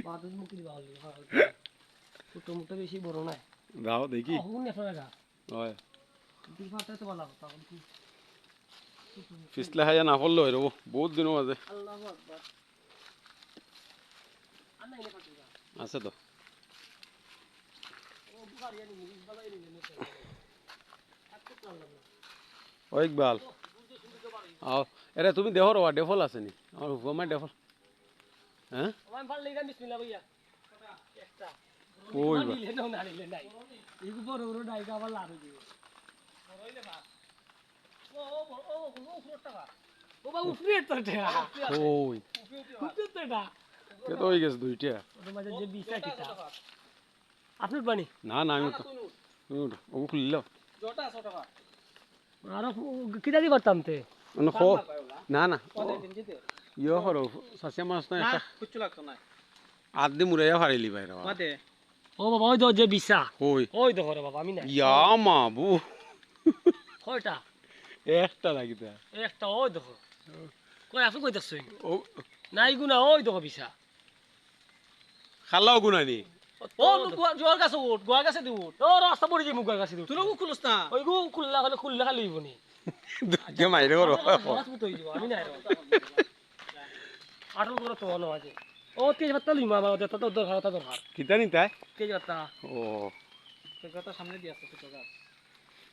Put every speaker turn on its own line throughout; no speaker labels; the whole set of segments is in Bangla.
বাদুর মুখি দিবা হলি ছোট মোটো বেশি বড় নাই
দাও দেখি
হুন নেফা গা
হয়
দুই ফাটা তো ভালো তখন কি
পিছলে খাইয়া না পড়লো হইব বহুত দিনও আছে
আল্লাহু আকবার আন্না এনে পাঠিয়ে গা
আছে তো
ও বুখারিয়া নি মিস বালাই নি নে আচ্ছা তো আল্লাহ
ও ইকবাল আও এরে তুমি দেখো রবা ডেফল আছে নি আমার হুকুমায় ডেফল হ্যাঁ
আমার ভাল লাগা বিসমিল্লাহ ভাইয়া একটা
ওই বা
নিলে না নিলে নাই এই বড় বড় ডাইকা আবার লাড়ু দিবে বড়ইলে ভাত ও ফুটটা ভাত ও বা উফরে তো এটা
ওই
উফরে তো এটা
কে তো হয়ে গেছে দুইটা
ওর মাঝে যে বিছা কিটা আপনি বানি
না না আমি তো তুমি উঠো ও খুলল
জটা ছোট ভাত আর কিটা দি করতাম তে
মানে খো না না
কত দিন জিতে
ইয়ে করো সাসিয়া মাছ না একটা
কিচ্ছু লাগতো না
আদি মুরাইয়া ফারিলি বাইরে
মাতে ও বাবা ওই তো যে বিছা
ওই
ওই দেখো রে বাবা আমি না
ইয়া মাবু
কয়টা
একটা লাগিতে
একটা ওই দেখো কই আপনি কইতাছই
ও
নাই গুনা ওই দেখো বিছা
খালাও গুনানি
ও জোয়ার গাছে উঠ গোয়া গাছে দি উঠ ও রাস্তা পড়ে যাই মুগার গাছে দি তুই খুলছ না ওই গু খুললা হলে খুললে খালি হইবনি
কে মাইরে করো
মাছ মুতো হই যাব আমি নাই আটল করে তো হলো আজ ও তেজ পাতা লিমা আমার ওদের তো দরকার তা দরকার
কিতা নি তাই
তেজ পাতা
ও
তেজ পাতা সামনে দিয়ে আছে তো গাছ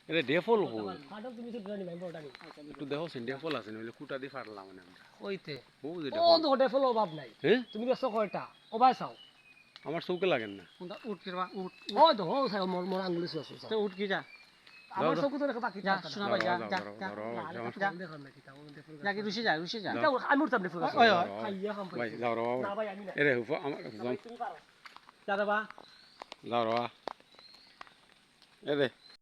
এটা ডেফল হল
কাটল তুমি তো জানি ভাই বড়টা নি
একটু দেখো সিন ডেফল আছে নইলে কুটা দি ফাড়লাম মানে আমরা
ওইতে
ও যে
ও
ডেফল
দোটে ফলো অভাব নাই
হ্যাঁ
তুমি দেখছো কয়টা ও ভাই চাও
আমার চৌকে লাগেন না
কোনটা উঠ কিবা উঠ ও তো ও চাই মোর মোর আঙ্গুলি আছে তো উঠ কি যা আমার চোখ তো দেখা বাকি যা শোনা ভাই যা যা কি রুশি যা আমি উঠতাম দেখো ওই ওই খাইয়া খাম
ভাই যাও রে
না ভাই আমি না
এরে হুফা আমার
তুমি পারো যা বাবা
যাও রে এরে